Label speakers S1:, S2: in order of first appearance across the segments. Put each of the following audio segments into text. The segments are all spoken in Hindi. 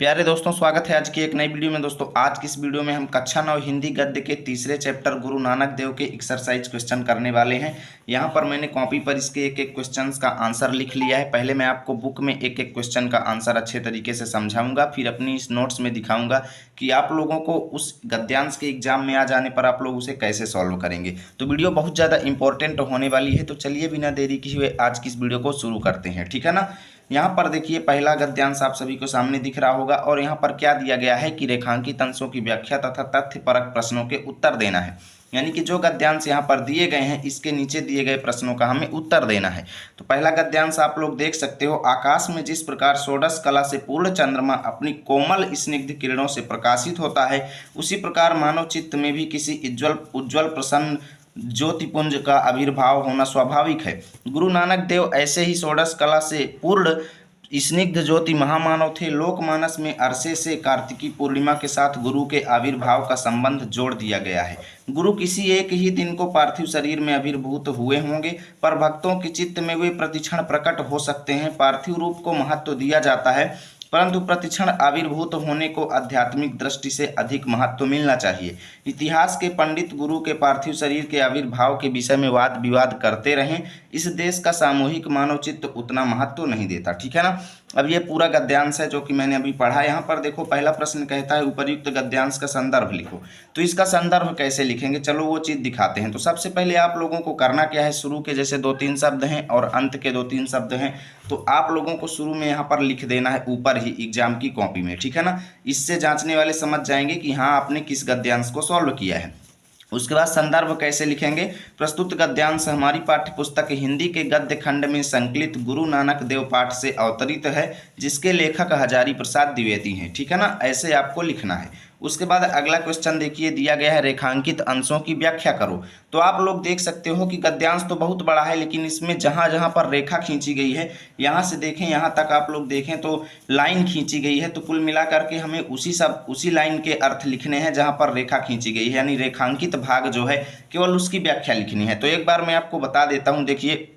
S1: प्यारे दोस्तों, स्वागत है आज की एक नई वीडियो में। दोस्तों, आज की इस वीडियो में हम कक्षा 9 हिंदी गद्य के तीसरे चैप्टर गुरु नानक देव के एक्सरसाइज क्वेश्चन करने वाले हैं। यहाँ पर मैंने कॉपी पर इसके एक एक क्वेश्चंस का आंसर लिख लिया है। पहले मैं आपको बुक में एक एक क्वेश्चन का आंसर अच्छे तरीके से समझाऊंगा, फिर अपनी इस नोट्स में दिखाऊंगा कि आप लोगों को उस गद्यांश के एग्जाम में आ जाने पर आप लोग उसे कैसे सॉल्व करेंगे। तो वीडियो बहुत ज़्यादा इंपॉर्टेंट होने वाली है। तो चलिए बिना देरी किए हुए आज की इस वीडियो को शुरू करते हैं, ठीक है ना। यहाँ पर देखिए, पहला गद्यांश आप सभी को सामने दिख रहा होगा और यहाँ पर क्या दिया गया है कि रेखांकित अंशों की व्याख्या तथा तथ्यपरक प्रश्नों के उत्तर देना है। यानी कि जो गद्यांश यहाँ पर दिए गए हैं इसके नीचे दिए गए प्रश्नों का हमें उत्तर देना है। तो पहला गद्यांश आप लोग देख सकते हो, आकाश में जिस प्रकार षोडश कला से पूर्ण चंद्रमा अपनी कोमल स्निग्ध किरणों से प्रकाशित होता है, उसी प्रकार मानव चित्त में भी किसी उज्ज्वल प्रसन्न ज्योतिपुंज का आविर्भाव होना स्वाभाविक है। गुरु नानक देव ऐसे ही षोडश कला से पूर्ण स्निग्ध ज्योति महामानव थे। लोकमानस में अरसे से कार्तिकी पूर्णिमा के साथ गुरु के आविर्भाव का संबंध जोड़ दिया गया है। गुरु किसी एक ही दिन को पार्थिव शरीर में आविर्भूत हुए होंगे, पर भक्तों के चित्त में वे प्रतिक्षण प्रकट हो सकते हैं। पार्थिव रूप को महत्व दिया जाता है, परंतु प्रतिक्षण आविर्भूत होने को आध्यात्मिक दृष्टि से अधिक महत्व मिलना चाहिए। इतिहास के पंडित गुरु के पार्थिव शरीर के आविर्भाव के विषय में वाद विवाद करते रहें, इस देश का सामूहिक मानव चित्त उतना महत्व नहीं देता, ठीक है ना। अब ये पूरा गद्यांश है जो कि मैंने अभी पढ़ा। यहाँ पर देखो, पहला प्रश्न कहता है उपर्युक्त गद्यांश का संदर्भ लिखो। तो इसका संदर्भ कैसे लिखेंगे, चलो वो चीज़ दिखाते हैं। तो सबसे पहले आप लोगों को करना क्या है, शुरू के जैसे 2-3 शब्द हैं और अंत के 2-3 शब्द हैं, तो आप लोगों को शुरू में यहाँ पर लिख देना है ऊपर ही एग्जाम की कॉपी में, ठीक है ना। इससे जांचने वाले समझ जाएंगे कि हाँ आपने किस गद्यांश को सॉल्व किया है। उसके बाद संदर्भ कैसे लिखेंगे, प्रस्तुत गद्यांश हमारी पाठ्य पुस्तक हिंदी के गद्य खंड में संकलित गुरु नानक देव पाठ से अवतरित है, जिसके लेखक हजारी प्रसाद द्विवेदी हैं, ठीक है ना। ऐसे आपको लिखना है। उसके बाद अगला क्वेश्चन देखिए, दिया गया है रेखांकित अंशों की व्याख्या करो। तो आप लोग देख सकते हो कि गद्यांश तो बहुत बड़ा है, लेकिन इसमें जहाँ जहाँ पर रेखा खींची गई है, यहाँ से देखें यहाँ तक आप लोग देखें तो लाइन खींची गई है। तो कुल मिला करके हमें उसी लाइन के अर्थ लिखने हैं जहाँ पर रेखा खींची गई है, यानी रेखांकित भाग जो है केवल उसकी व्याख्या लिखनी है। तो एक बार मैं आपको बता देता हूँ। देखिए,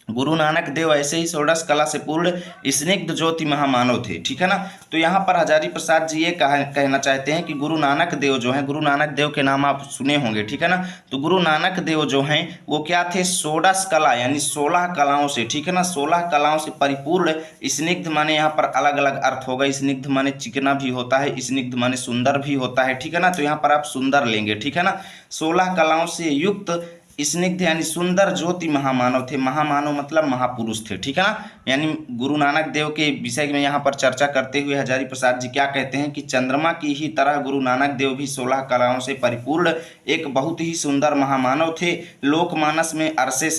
S1: गुरु नानक देव ऐसे ही षोडश कला से पूर्ण स्निग्ध ज्योति महामानव थे, ठीक है ना। तो यहाँ पर हजारी प्रसाद जी ये कहना चाहते हैं कि गुरु नानक देव जो हैं, गुरु नानक देव के नाम आप सुने होंगे, ठीक है ना। तो गुरु नानक देव जो हैं वो क्या थे, षोडश कला यानी 16 कलाओं से, ठीक है ना, 16 कलाओं से परिपूर्ण। स्निग्ध माने यहाँ पर अलग अलग अर्थ होगा। स्निग्ध माने चिकना भी होता है, स्निग्ध माने सुंदर भी होता है, ठीक है ना। तो यहाँ पर आप सुंदर लेंगे, ठीक है ना। 16 कलाओं से युक्त स्निग्ध यानी सुंदर ज्योति महामानव थे। महामानव मतलब महापुरुष थे, ठीक है ना। यानी गुरु नानक देव के विषय में यहाँ पर चर्चा करते हुए हजारी प्रसाद जी क्या कहते हैं कि चंद्रमा की ही तरह गुरु नानक देव भी 16 कलाओं से परिपूर्ण एक बहुत ही सुंदर महामानव थे। लोकमानस में अरसे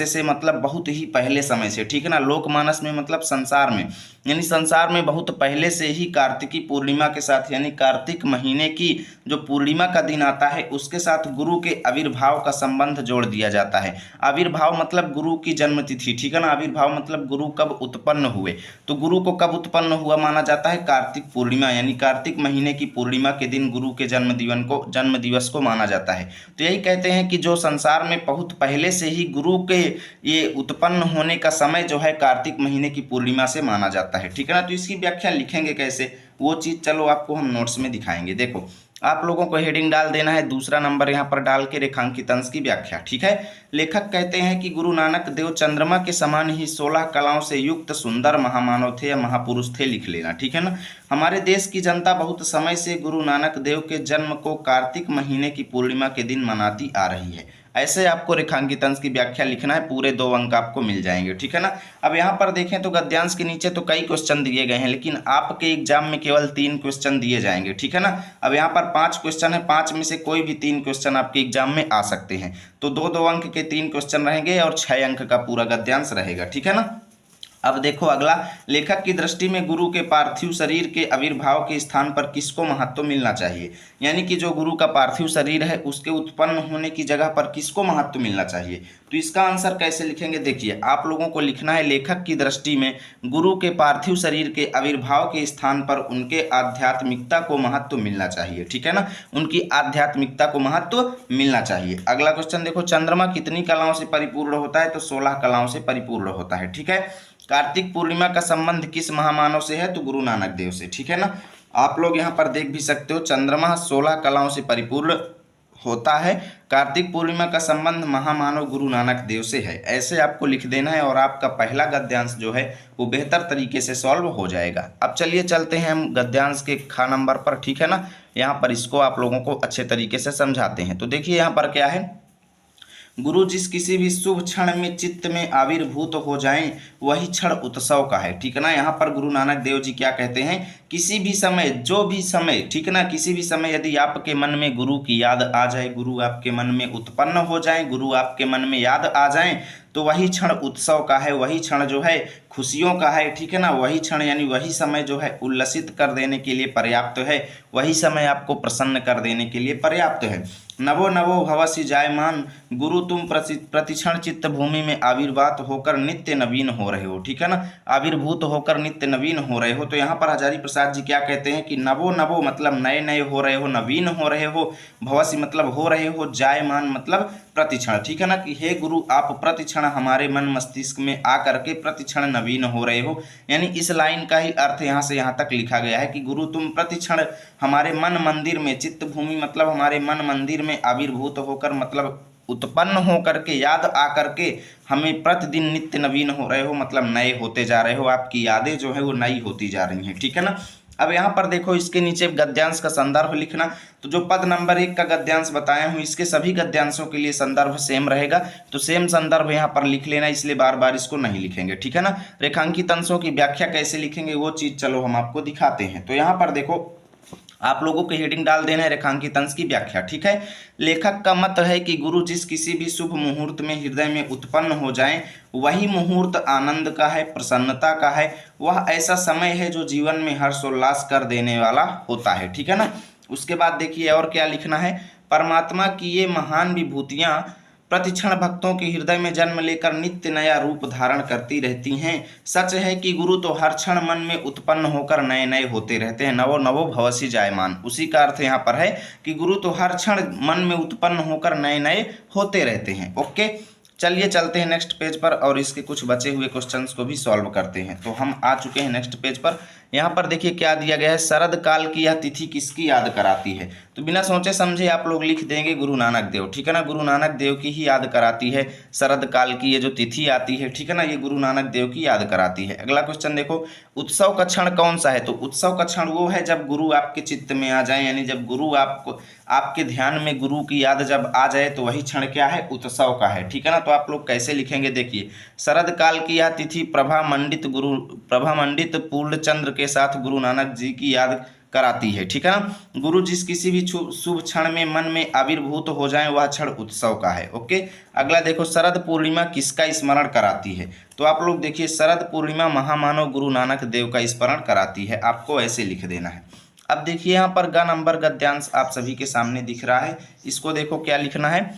S1: से मतलब बहुत ही पहले समय से, ठीक है ना। लोकमानस में मतलब संसार में, यानी संसार में बहुत पहले से ही कार्तिकी पूर्णिमा के साथ, यानी कार्तिक महीने की जो पूर्णिमा का दिन आता है उसके साथ गुरु के आविर्भाव का संबंध जोड़ दिया जाता है। आविर्भाव मतलब गुरु की जन्मतिथि, ठीक है ना। आविर्भाव मतलब गुरु कब उत्पन्न हुए। तो गुरु को कब उत्पन्न हुआ माना जाता है, कार्तिक पूर्णिमा यानी कार्तिक महीने की पूर्णिमा के दिन गुरु के जन्म दिवस को माना जाता है। तो यही कहते हैं कि जो संसार में बहुत पहले से ही गुरु के ये उत्पन्न होने का समय जो है कार्तिक महीने की पूर्णिमा से माना जाता है, ठीक है ना। तो इसकी व्याख्या लिखेंगे कैसे, वो चीज़ चलो आपको हम नोट्स में दिखाएंगे। देखो, आप लोगों को हेडिंग डाल देना है, दूसरा नंबर यहाँ पर डाल के रेखांकित अंश की व्याख्या, ठीक है। लेखक कहते हैं कि गुरु नानक देव चंद्रमा के समान ही 16 कलाओं से युक्त सुंदर महामानव थे या महापुरुष थे, लिख लेना, ठीक है ना। हमारे देश की जनता बहुत समय से गुरु नानक देव के जन्म को कार्तिक महीने की पूर्णिमा के दिन मनाती आ रही है। ऐसे आपको रेखांकित अंश की व्याख्या लिखना है, पूरे 2 अंक आपको मिल जाएंगे, ठीक है ना। अब यहाँ पर देखें तो गद्यांश के नीचे तो कई क्वेश्चन दिए गए हैं, लेकिन आपके एग्जाम में केवल 3 क्वेश्चन दिए जाएंगे, ठीक है ना। अब यहाँ पर 5 क्वेश्चन है, 5 में से कोई भी 3 क्वेश्चन आपके एग्जाम में आ सकते हैं। तो 2-2 अंक के 3 क्वेश्चन रहेंगे और 6 अंक का पूरा गद्यांश रहेगा, ठीक है ना। अब देखो अगला, लेखक की दृष्टि में गुरु के पार्थिव शरीर के आविर्भाव के स्थान पर किसको महत्व मिलना चाहिए। यानी कि जो गुरु का पार्थिव शरीर है उसके उत्पन्न होने की जगह पर किसको महत्व मिलना चाहिए। तो इसका आंसर कैसे लिखेंगे, देखिए आप लोगों को लिखना है लेखक की दृष्टि में गुरु के पार्थिव शरीर के आविर्भाव के स्थान पर उनके आध्यात्मिकता को महत्व मिलना चाहिए, ठीक है ना। उनकी आध्यात्मिकता को महत्व मिलना चाहिए। अगला क्वेश्चन देखो, चंद्रमा कितनी कलाओं से परिपूर्ण होता है, तो 16 कलाओं से परिपूर्ण होता है, ठीक है। कार्तिक पूर्णिमा का संबंध किस महामानव से है? तो गुरु नानक देव से। ठीक है ना। आप लोग यहाँ पर देख भी सकते हो, चंद्रमा 16 कलाओं से परिपूर्ण होता है। कार्तिक पूर्णिमा का संबंध महामानव गुरु नानक देव से है। ऐसे आपको लिख देना है और आपका पहला गद्यांश जो है वो बेहतर तरीके से सॉल्व हो जाएगा। अब चलिए चलते हैं हम गद्यांश के खा नंबर पर। ठीक है ना। यहाँ पर इसको आप लोगों को अच्छे तरीके से समझाते हैं। तो देखिए यहाँ पर क्या है, गुरु जिस किसी भी शुभ क्षण में चित्त में आविर्भूत हो जाएं वही क्षण उत्सव का है। ठीक है ना। यहाँ पर गुरु नानक देव जी क्या कहते हैं, किसी भी समय, जो भी समय, ठीक है ना, किसी भी समय यदि आपके मन में गुरु की याद आ जाए, गुरु आपके मन में उत्पन्न हो जाए, गुरु आपके मन में याद आ जाए, तो वही क्षण उत्सव का है, वही क्षण जो है खुशियों का है। ठीक है ना। वही क्षण यानी वही समय जो है उल्लसित कर देने के लिए पर्याप्त है, वही समय आपको प्रसन्न कर देने के लिए पर्याप्त है। नवो नवो भवसि जायमान, गुरु तुम प्रतिक्षण चित्त भूमि में आविर्भात होकर नित्य नवीन हो रहे हो। ठीक है ना। आविर्भूत होकर नित्य नवीन हो रहे हो। तो यहाँ पर हजारी प्रसाद जी क्या कहते हैं कि नवो नवो मतलब नए नए हो रहे हो, नवीन हो रहे हो, भवसि मतलब हो रहे हो, जायमान मतलब प्रतिक्षण। ठीक है ना। कि हे गुरु आप प्रतिक्षण हमारे मन मस्तिष्क में आकर के प्रतिक्षण नवीन हो रहे हो। यानी इस लाइन का ही अर्थ यहाँ से यहाँ तक लिखा गया है कि गुरु तुम प्रतिक्षण हमारे मन मंदिर में, चित्त भूमि मतलब हमारे मन मंदिर में आविर्भूत होकर मतलब उत्पन्न हो करके, याद आ करके हमें प्रतिदिन नित्य नवीन हो रहे हो, मतलब नए होते जा रहे हो, आपकी यादें जो है वो नई होती जा रही हैं। ठीक है ना। अब यहाँ पर देखो इसके नीचे गद्यांश का संदर्भ लिखना। तो जो पद नंबर 1 का गद्यांश बताया हूँ इसके सभी गद्यांशों के लिए संदर्भ सेम रहेगा, तो सेम संदर्भ यहाँ पर लिख लेना, इसलिए बार बार इसको नहीं लिखेंगे। ठीक है ना। रेखांकित अंशों की व्याख्या कैसे लिखेंगे वो चीज चलो हम आपको दिखाते हैं। तो यहाँ पर देखो आप लोगों को हेडिंग डाल देना है रेखांकित अंश की व्याख्या। ठीक है। लेखक का मत है कि गुरु जिस किसी भी शुभ मुहूर्त में हृदय में उत्पन्न हो जाएं वही मुहूर्त आनंद का है, प्रसन्नता का है। वह ऐसा समय है जो जीवन में हर्षोल्लास कर देने वाला होता है। ठीक है ना। उसके बाद देखिए और क्या लिखना है, परमात्मा की ये महान विभूतियां प्रतिक्षण भक्तों के हृदय में जन्म लेकर नित्य नया रूप धारण करती रहती हैं। सच है कि गुरु तो हर क्षण मन में उत्पन्न होकर नए नए होते रहते हैं। नवो नवो भवसि जायमान, उसी का अर्थ यहाँ पर है कि गुरु तो हर क्षण मन में उत्पन्न होकर नए नए होते रहते हैं। ओके, चलिए चलते हैं नेक्स्ट पेज पर और इसके कुछ बचे हुए क्वेश्चंस को भी सॉल्व करते हैं। तो हम आ चुके हैं नेक्स्ट पेज पर। यहाँ पर देखिए क्या दिया गया है, शरद काल की यह तिथि किसकी याद कराती है? तो बिना सोचे समझे आप लोग लिख देंगे गुरु नानक देव। ठीक है ना। गुरु नानक देव की ही याद कराती है शरद काल की ये जो तिथि आती है। ठीक है ना। ये गुरु नानक देव की याद कराती है। अगला क्वेश्चन देखो, उत्सव का क्षण कौन सा है? तो उत्सव का क्षण वो है जब गुरु आपके चित्त में आ जाए, यानी जब गुरु आपको, आपके ध्यान में गुरु की याद जब आ जाए तो वही क्षण क्या है, उत्सव का है। ठीक है ना। तो आप लोग कैसे लिखेंगे देखिए, शरद काल की यह तिथि प्रभा मंडित पूर्ण चंद्र के साथ गुरु नानक जी की याद कराती है। ठीक है ना। गुरु जिस किसी भी शुभ क्षण में मन में आविर्भूत हो जाए वह क्षण उत्सव का है। ओके। अगला देखो, शरद पूर्णिमा किसका स्मरण कराती है? तो आप लोग देखिए, शरद पूर्णिमा महामानव गुरु नानक देव का स्मरण कराती है। आपको ऐसे लिख देना है। अब देखिए यहाँ पर ग नंबर गद्यांश आप सभी के सामने दिख रहा है। इसको देखो क्या लिखना है,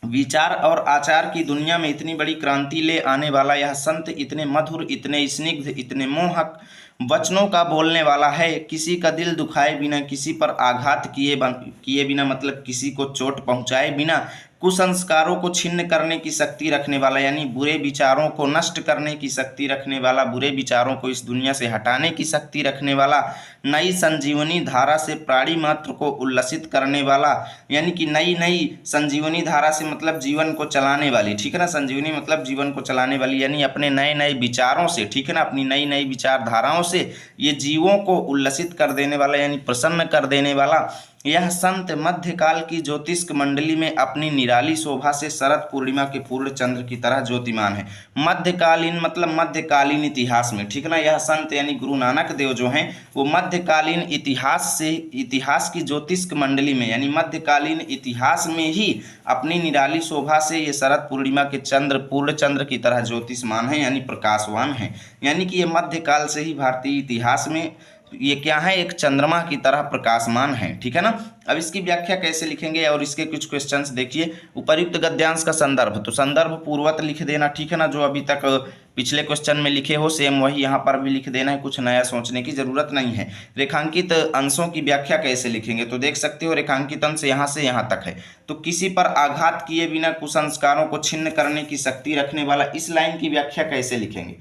S1: विचार और आचार की दुनिया में इतनी बड़ी क्रांति ले आने वाला यह संत इतने मधुर, इतने स्निग्ध, इतने मोहक वचनों का बोलने वाला है। किसी का दिल दुखाए बिना, किसी पर आघात किए बिना मतलब किसी को चोट पहुंचाए बिना, कुसंस्कारों को छिन्न करने की शक्ति रखने वाला, यानी बुरे विचारों को नष्ट करने की शक्ति रखने वाला, बुरे विचारों को इस दुनिया से हटाने की शक्ति रखने वाला, नई संजीवनी धारा से प्राणी मात्र को उल्लसित करने वाला, यानी कि नई नई संजीवनी धारा से मतलब जीवन को चलाने वाली। ठीक है ना। संजीवनी मतलब जीवन को चलाने वाली, यानी अपने नए नए विचारों से, ठीक है ना, अपनी नई नई विचारधाराओं से ये जीवों को उल्लसित कर देने वाला, यानी प्रसन्न कर देने वाला यह संत मध्यकाल की ज्योतिष्क मंडली में अपनी निराली शोभा से शरद पूर्णिमा के पूर्ण चंद्र की तरह ज्योतिमान है। मध्यकालीन मतलब मध्यकालीन इतिहास में, ठीक है ना, यह संत यानी गुरु नानक देव जो हैं वो मध्यकालीन इतिहास की ज्योतिष्क मंडली में, यानी मध्यकालीन इतिहास में ही अपनी निराली शोभा से ये शरद पूर्णिमा के पूर्ण चंद्र की तरह ज्योतिषमान है, यानी प्रकाशवान है। यानी कि ये मध्यकाल से ही भारतीय इतिहास में ये क्या है, एक चंद्रमा की तरह प्रकाशमान है। ठीक है ना। अब इसकी व्याख्या कैसे लिखेंगे और इसके कुछ क्वेश्चंस देखिए। उपर्युक्त गद्यांश का संदर्भ, तो संदर्भ पूर्वत लिख देना। ठीक है ना। जो अभी तक पिछले क्वेश्चन में लिखे हो सेम वही यहाँ पर भी लिख देना है, कुछ नया सोचने की जरूरत नहीं है। रेखांकित अंशों की व्याख्या कैसे लिखेंगे? तो देख सकते हो रेखांकित अंश यहाँ से यहाँ तक है। तो किसी पर आघात किए बिना कुसंस्कारों को छिन्न करने की शक्ति रखने वाला, इस लाइन की व्याख्या कैसे लिखेंगे?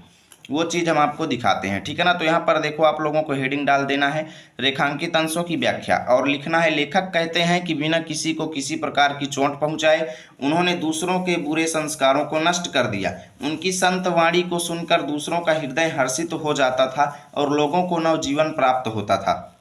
S1: वो चीज़ हम आपको दिखाते हैं, ठीक है ना। तो यहाँ पर देखो आप लोगों को हेडिंग डाल देना है रेखांकित अंशों की व्याख्या, और लिखना है लेखक कहते हैं कि बिना किसी को किसी प्रकार की चोट पहुंचाए उन्होंने दूसरों के बुरे संस्कारों को नष्ट कर दिया। उनकी संत वाणी को सुनकर दूसरों का हृदय हर्षित हो जाता था और लोगों को नवजीवन प्राप्त होता था।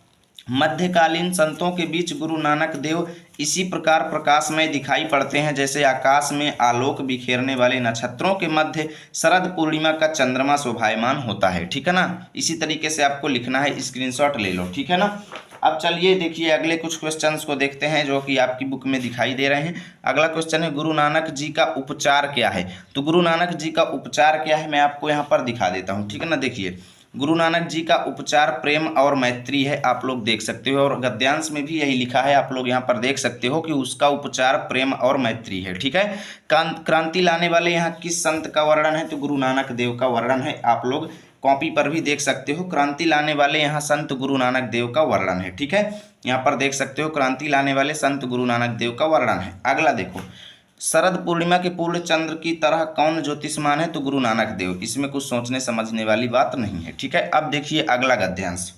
S1: मध्यकालीन संतों के बीच गुरु नानक देव इसी प्रकार प्रकाशमय दिखाई पड़ते हैं जैसे आकाश में आलोक बिखेरने वाले नक्षत्रों के मध्य शरद पूर्णिमा का चंद्रमा शोभायमान होता है, ठीक है ना। इसी तरीके से आपको लिखना है, स्क्रीनशॉट ले लो, ठीक है ना। अब चलिए देखिए अगले कुछ क्वेश्चंस को देखते हैं जो कि आपकी बुक में दिखाई दे रहे हैं। अगला क्वेश्चन है गुरु नानक जी का उपचार क्या है। तो गुरु नानक जी का उपचार क्या है मैं आपको यहाँ पर दिखा देता हूँ, ठीक है ना। देखिए गुरु नानक जी का उपचार प्रेम और मैत्री है, आप लोग देख सकते हो, और गद्यांश में भी यही लिखा है, आप लोग यहाँ पर देख सकते हो कि उसका उपचार प्रेम और मैत्री है, ठीक है। क्रांति लाने वाले यहाँ किस संत का वर्णन है, तो गुरु नानक देव का वर्णन है। आप लोग कॉपी पर भी देख सकते हो, क्रांति लाने वाले यहाँ संत गुरु नानक देव का वर्णन है, ठीक है। यहाँ पर देख सकते हो क्रांति लाने वाले संत गुरु नानक देव का वर्णन है। अगला देखो, शरद पूर्णिमा के पूर्ण चंद्र की तरह कौन ज्योतिषमान है, तो गुरु नानक देव। इसमें कुछ सोचने समझने वाली बात नहीं है, ठीक है। अब देखिए अगला गद्यांश,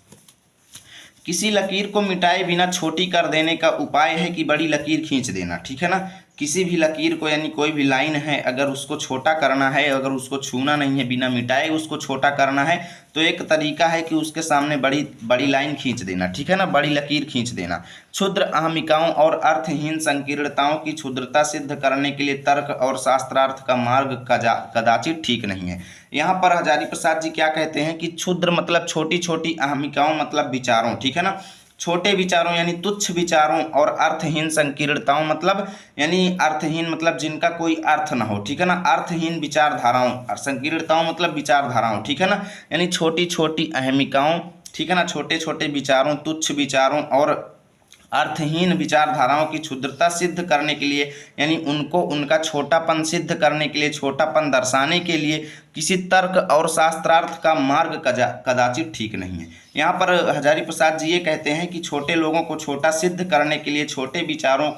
S1: किसी लकीर को मिटाए बिना छोटी कर देने का उपाय है कि बड़ी लकीर खींच देना, ठीक है ना। किसी भी लकीर को यानी कोई भी लाइन है अगर उसको छोटा करना है, अगर उसको छूना नहीं है, बिना मिटाए उसको छोटा करना है, तो एक तरीका है कि उसके सामने बड़ी बड़ी लाइन खींच देना, ठीक है ना, बड़ी लकीर खींच देना। क्षुद्र अहमिकाओं और अर्थहीन संकीर्णताओं की क्षुद्रता सिद्ध करने के लिए तर्क और शास्त्रार्थ का मार्ग कदाचित ठीक नहीं है। यहाँ पर हजारी प्रसाद जी क्या कहते हैं कि क्षुद्र मतलब छोटी छोटी अहमिकाओं मतलब विचारों, ठीक है ना, छोटे विचारों यानी तुच्छ विचारों, और अर्थहीन संकीर्णताओं मतलब यानी अर्थहीन मतलब जिनका कोई अर्थ ना हो, ठीक है ना, अर्थहीन विचारधाराओं, और संकीर्णताओं मतलब विचारधाराओं, ठीक है ना, यानी छोटी छोटी अहमिकाओं, ठीक है ना, छोटे छोटे विचारों, तुच्छ विचारों और अर्थहीन विचारधाराओं की क्षुद्रता सिद्ध करने के लिए यानी उनको उनका छोटापन सिद्ध करने के लिए, छोटापन दर्शाने के लिए किसी तर्क और शास्त्रार्थ का मार्ग कदाचित ठीक नहीं है। यहाँ पर हजारी प्रसाद जी ये कहते हैं कि छोटे लोगों को छोटा सिद्ध करने के लिए, छोटे विचारों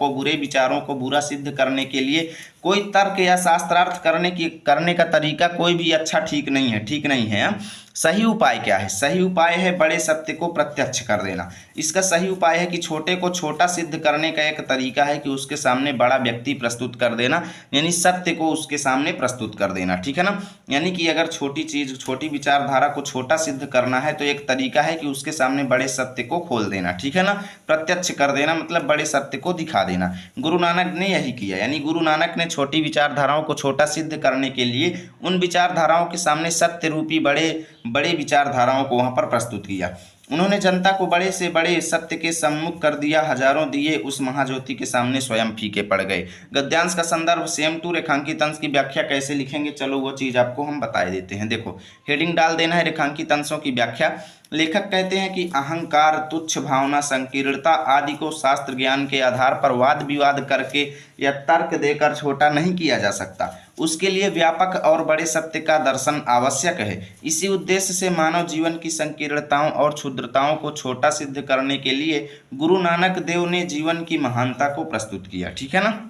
S1: को बुरा सिद्ध करने के लिए कोई तर्क या शास्त्रार्थ करने का तरीका कोई भी अच्छा ठीक नहीं है, ठीक नहीं है। सही उपाय क्या है, सही उपाय है बड़े सत्य को प्रत्यक्ष कर देना। इसका सही उपाय है कि छोटे को छोटा सिद्ध करने का एक तरीका है कि उसके सामने बड़ा व्यक्ति प्रस्तुत कर देना, यानी सत्य को उसके सामने प्रस्तुत कर देना, ठीक है ना। यानी कि अगर छोटी चीज, छोटी विचारधारा को छोटा सिद्ध करना है तो एक तरीका है कि उसके सामने बड़े सत्य को खोल देना, ठीक है ना, प्रत्यक्ष कर देना मतलब बड़े सत्य को दिखा देना। गुरु नानक ने यही किया, यानी गुरु नानक ने छोटी विचारधाराओं को छोटा सिद्ध करने के लिए उन विचारधाराओं के सामने सत्य रूपी बड़े विचारधाराओं को वहां पर प्रस्तुत किया। उन्होंने जनता को बड़े से बड़े सत्य के सम्मुख कर दिया, हजारों दिए उस महाज्योति के सामने स्वयं फीके पड़ गए। गद्यांश का संदर्भ सेम टू रेखांकित अंश की व्याख्या कैसे लिखेंगे, चलो वो चीज आपको हम बता देते हैं। देखो हेडिंग डाल देना है रेखांकित अंशों की व्याख्या। लेखक कहते हैं कि अहंकार, तुच्छ भावना, संकीर्णता आदि को शास्त्र ज्ञान के आधार पर वाद विवाद करके या तर्क देकर छोटा नहीं किया जा सकता। उसके लिए व्यापक और बड़े सत्य का दर्शन आवश्यक है। इसी उद्देश्य से मानव जीवन की संकीर्णताओं और क्षुद्रताओं को छोटा सिद्ध करने के लिए गुरु नानक देव ने जीवन की महानता को प्रस्तुत किया, ठीक है ना।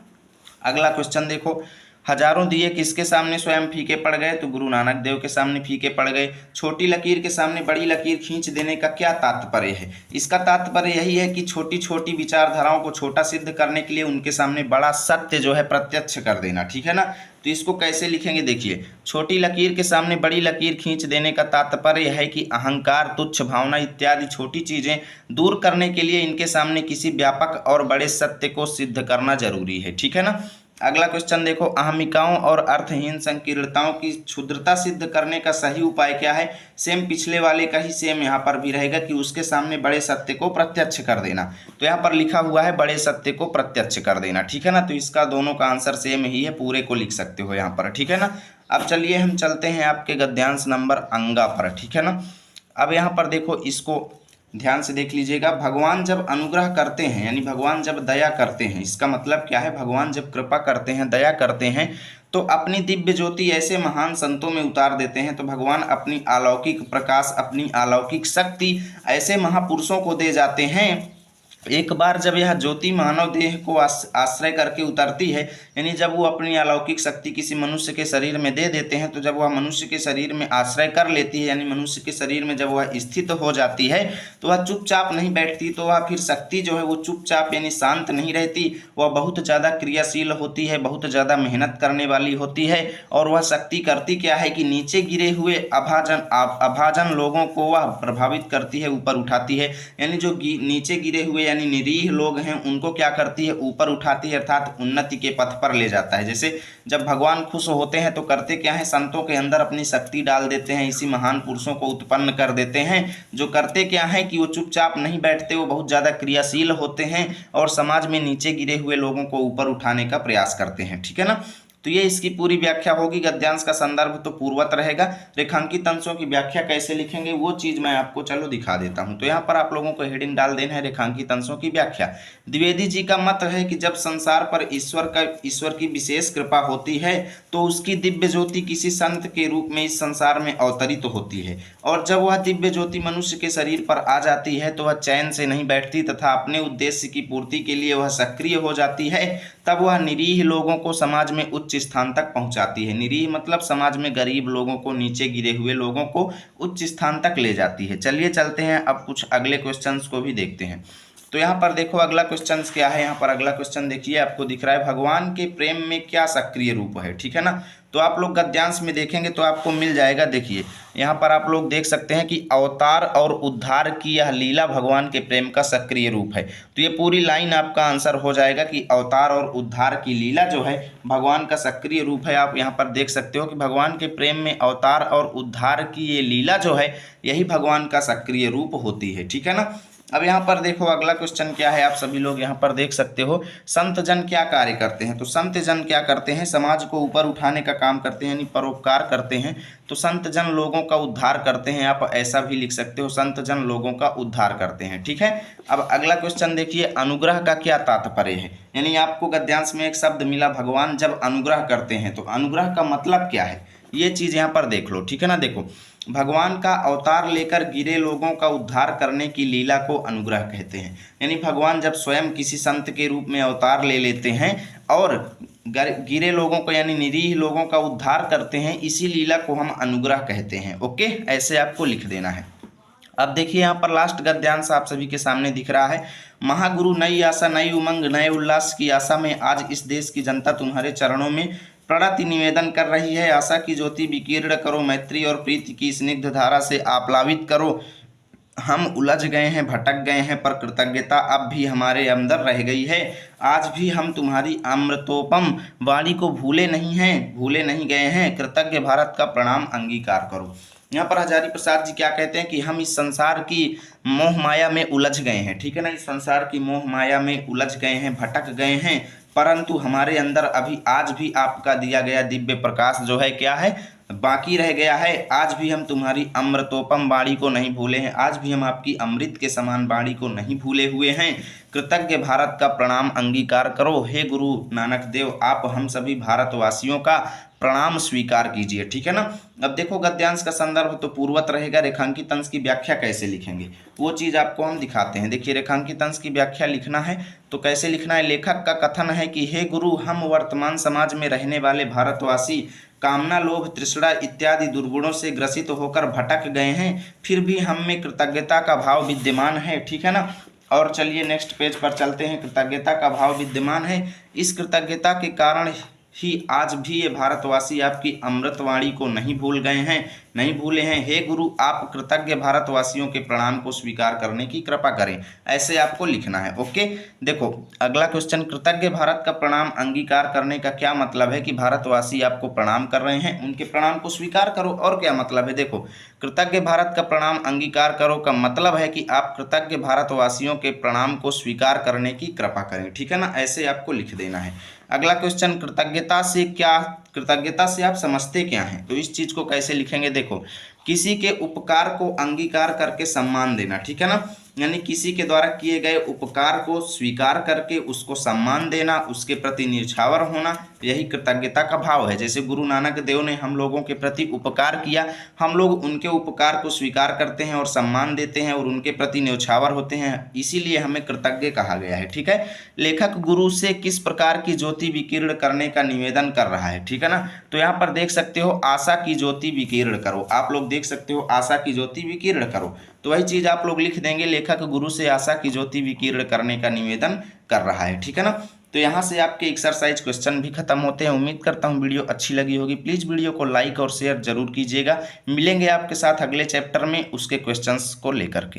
S1: अगला क्वेश्चन देखो, हजारों दिए किसके सामने स्वयं फीके पड़ गए, तो गुरु नानक देव के सामने फीके पड़ गए। छोटी लकीर के सामने बड़ी लकीर खींच देने का क्या तात्पर्य है, इसका तात्पर्य यही है कि छोटी छोटी विचारधाराओं को छोटा सिद्ध करने के लिए उनके सामने बड़ा सत्य जो है प्रत्यक्ष कर देना, ठीक है ना। तो इसको कैसे लिखेंगे, देखिए छोटी लकीर के सामने बड़ी लकीर खींच देने का तात्पर्य है कि अहंकार, तुच्छ भावना इत्यादि छोटी चीजें दूर करने के लिए इनके सामने किसी व्यापक और बड़े सत्य को सिद्ध करना जरूरी है, ठीक है ना। अगला क्वेश्चन देखो, अहमिकाओं और अर्थहीन संकीर्णताओं की क्षुद्रता सिद्ध करने का सही उपाय क्या है। सेम पिछले वाले का ही सेम यहाँ पर भी रहेगा कि उसके सामने बड़े सत्य को प्रत्यक्ष कर देना। तो यहाँ पर लिखा हुआ है बड़े सत्य को प्रत्यक्ष कर देना, ठीक है ना। तो इसका दोनों का आंसर सेम ही है, पूरे को लिख सकते हो यहाँ पर, ठीक है ना। अब चलिए हम चलते हैं आपके गद्यांश नंबर अंगा पर, ठीक है ना। अब यहाँ पर देखो, इसको ध्यान से देख लीजिएगा। भगवान जब अनुग्रह करते हैं यानी भगवान जब दया करते हैं, इसका मतलब क्या है, भगवान जब कृपा करते हैं, दया करते हैं तो अपनी दिव्य ज्योति ऐसे महान संतों में उतार देते हैं। तो भगवान अपनी अलौकिक प्रकाश, अपनी अलौकिक शक्ति ऐसे महापुरुषों को दे जाते हैं एक बार जब यह ज्योति मानव देह को आश्रय करके उतरती है, यानी जब वो अपनी अलौकिक शक्ति किसी मनुष्य के शरीर में दे देते हैं, तो जब वह मनुष्य के शरीर में आश्रय कर लेती है, यानी मनुष्य के शरीर में जब वह स्थित हो जाती है, तो वह चुपचाप नहीं बैठती। तो वह फिर शक्ति जो है वो चुपचाप यानी शांत नहीं रहती, वह बहुत ज़्यादा क्रियाशील होती है, बहुत ज़्यादा मेहनत करने वाली होती है। और वह शक्ति करती क्या है कि नीचे गिरे हुए अभाजन लोगों को वह प्रभावित करती है, ऊपर उठाती है। यानी जो नीचे गिरे हुए यानी निरीह लोग हैं उनको क्या करती है, ऊपर उठाती है, अर्थात उन्नति के पथ पर ले जाता है। जैसे जब भगवान खुश होते हैं तो करते क्या है, संतों के अंदर अपनी शक्ति डाल देते हैं, इसी महान पुरुषों को उत्पन्न कर देते हैं, जो करते क्या है कि वो चुपचाप नहीं बैठते, वो बहुत ज़्यादा क्रियाशील होते हैं और समाज में नीचे गिरे हुए लोगों को ऊपर उठाने का प्रयास करते हैं। ठीक है ना। तो ये इसकी पूरी व्याख्या होगी। गद्यांश का संदर्भ तो पूर्वत रहेगा। रेखांकित अंशों की व्याख्या कैसे लिखेंगे वो चीज़ मैं आपको चलो दिखा देता हूं। तो यहाँ पर आप लोगों को हेडिंग डाल देना है रेखांकित अंशों की व्याख्या। द्विवेदी जी का मत है कि जब संसार पर ईश्वर की विशेष कृपा होती है तो उसकी दिव्य ज्योति किसी संत के रूप में इस संसार में अवतरित होती है, और जब वह दिव्य ज्योति मनुष्य के शरीर पर आ जाती है तो वह चैन से नहीं बैठती तथा अपने उद्देश्य की पूर्ति के लिए वह सक्रिय हो जाती है। तब वह निरीह लोगों को समाज में उच्च स्थान तक पहुंचाती है। निरीह मतलब समाज में गरीब लोगों को, नीचे गिरे हुए लोगों को उच्च स्थान तक ले जाती है। चलिए चलते हैं, अब कुछ अगले क्वेश्चंस को भी देखते हैं। तो यहाँ पर देखो अगला क्वेश्चन क्या है। यहाँ पर अगला क्वेश्चन देखिए, आपको दिख रहा है भगवान के प्रेम में क्या सक्रिय रूप है। ठीक है ना। तो आप लोग गद्यांश में देखेंगे तो आपको मिल जाएगा। देखिए यहाँ पर आप लोग देख सकते हैं कि अवतार और उद्धार की यह लीला भगवान के प्रेम का सक्रिय रूप है। तो ये पूरी लाइन आपका आंसर हो जाएगा कि अवतार और उद्धार की लीला जो है भगवान का सक्रिय रूप है। आप यहाँ पर देख सकते हो कि भगवान के प्रेम में अवतार और उद्धार की ये लीला जो है यही भगवान का सक्रिय रूप होती है। ठीक है ना। अब यहाँ पर देखो अगला क्वेश्चन क्या है, आप सभी लोग यहाँ पर देख सकते हो। संत जन क्या कार्य करते हैं। तो संत जन क्या करते हैं, समाज को ऊपर उठाने का काम करते हैं, यानी परोपकार करते हैं। तो संत जन लोगों का उद्धार करते हैं, आप ऐसा भी लिख सकते हो, संत जन लोगों का उद्धार करते हैं। ठीक है। अब अगला क्वेश्चन देखिए, अनुग्रह का क्या तात्पर्य है। यानी आपको गद्यांश में एक शब्द मिला, भगवान जब अनुग्रह करते हैं तो अनुग्रह का मतलब क्या है, ये चीज़ यहाँ पर देख लो। ठीक है ना। देखो भगवान का अवतार लेकर गिरे लोगों का उद्धार करने की लीला को अनुग्रह कहते हैं। यानी भगवान जब स्वयं किसी संत के रूप में अवतार ले लेते हैं और गिरे लोगों को यानी निरीह लोगों का उद्धार करते हैं, इसी लीला को हम अनुग्रह कहते हैं। ओके, ऐसे आपको लिख देना है। अब देखिए यहाँ पर लास्ट गद्यांश आप सभी के सामने दिख रहा है। महागुरु नई आशा, नई उमंग, नए उल्लास की आशा में आज इस देश की जनता तुम्हारे चरणों में प्रणति निवेदन कर रही है। आशा की ज्योति विकीर्ण करो, मैत्री और प्रीति की स्निग्ध धारा से आप्लावित करो। हम उलझ गए हैं, भटक गए हैं, पर कृतज्ञता अब भी हमारे अंदर रह गई है। आज भी हम तुम्हारी अमृतोपम वाणी को भूले नहीं गए हैं। कृतज्ञ भारत का प्रणाम अंगीकार करो। यहाँ पर हजारी प्रसाद जी क्या कहते हैं कि हम इस संसार की मोह माया में उलझ गए हैं। ठीक है ना। इस संसार की मोह माया में उलझ गए हैं, भटक गए हैं, परंतु हमारे अंदर अभी आज भी आपका दिया गया दिव्य प्रकाश जो है क्या है, बाकी रह गया है। आज भी हम तुम्हारी अमृतोपम वाणी को नहीं भूले हैं, आज भी हम आपकी अमृत के समान वाणी को नहीं भूले हुए हैं। कृतज्ञ भारत का प्रणाम अंगीकार करो। हे गुरु नानक देव, आप हम सभी भारतवासियों का प्रणाम स्वीकार कीजिए। ठीक है ना। अब देखो गद्यांश का संदर्भ तो पूर्वत रहेगा। रेखांकित अंश की व्याख्या कैसे लिखेंगे वो चीज़ आपको हम दिखाते हैं। देखिए रेखांकित अंश की व्याख्या लिखना है तो कैसे लिखना है। लेखक का कथन है कि हे गुरु, हम वर्तमान समाज में रहने वाले भारतवासी कामना, लोभ, तृष्णा इत्यादि दुर्गुणों से ग्रसित होकर भटक गए हैं, फिर भी हम में कृतज्ञता का भाव विद्यमान है। ठीक है ना। और चलिए नेक्स्ट पेज पर चलते हैं। कृतज्ञता का भाव विद्यमान है, इस कृतज्ञता के कारण ही आज भी ये भारतवासी आपकी अमृतवाणी को नहीं भूले हैं। हे गुरु, आप कृतज्ञ भारतवासियों के प्रणाम को स्वीकार करने की कृपा करें। ऐसे आपको लिखना है। ओके। देखो अगला क्वेश्चन, कृतज्ञ भारत का प्रणाम अंगीकार करने का क्या मतलब है कि भारतवासी आपको प्रणाम कर रहे हैं, उनके प्रणाम को स्वीकार करो। और क्या मतलब है, देखो कृतज्ञ भारत का प्रणाम अंगीकार करो का मतलब है कि आप कृतज्ञ भारतवासियों के प्रणाम को स्वीकार करने की कृपा करें। ठीक है ना। ऐसे आपको लिख देना है। अगला क्वेश्चन, कृतज्ञता से आप समझते क्या हैं। तो इस चीज को कैसे लिखेंगे, देखो किसी के उपकार को अंगीकार करके सम्मान देना। ठीक है ना। यानी किसी के द्वारा किए गए उपकार को स्वीकार करके उसको सम्मान देना, उसके प्रति न्यौछावर होना, यही कृतज्ञता का भाव है। जैसे गुरु नानक देव ने हम लोगों के प्रति उपकार किया, हम लोग उनके उपकार को स्वीकार करते हैं और सम्मान देते हैं और उनके प्रति न्यौछावर होते हैं, इसीलिए हमें कृतज्ञ कहा गया है। ठीक है, लेखक गुरु से किस प्रकार की ज्योति विकीर्ण करने का निवेदन कर रहा है। ठीक है ना, तो यहाँ पर देख सकते हो आशा की ज्योति विकीर्ण करो, आप लोग देख सकते हो आशा की ज्योति विकीर्ण करो, तो वही चीज आप लोग लिख देंगे, लेखक गुरु से आशा की ज्योति विकीर्ण करने का निवेदन कर रहा है। ठीक है ना, तो यहाँ से आपके एक्सरसाइज क्वेश्चन भी खत्म होते हैं। उम्मीद करता हूँ वीडियो अच्छी लगी होगी। प्लीज वीडियो को लाइक और शेयर जरूर कीजिएगा। मिलेंगे आपके साथ अगले चैप्टर में उसके क्वेश्चंस को लेकर के।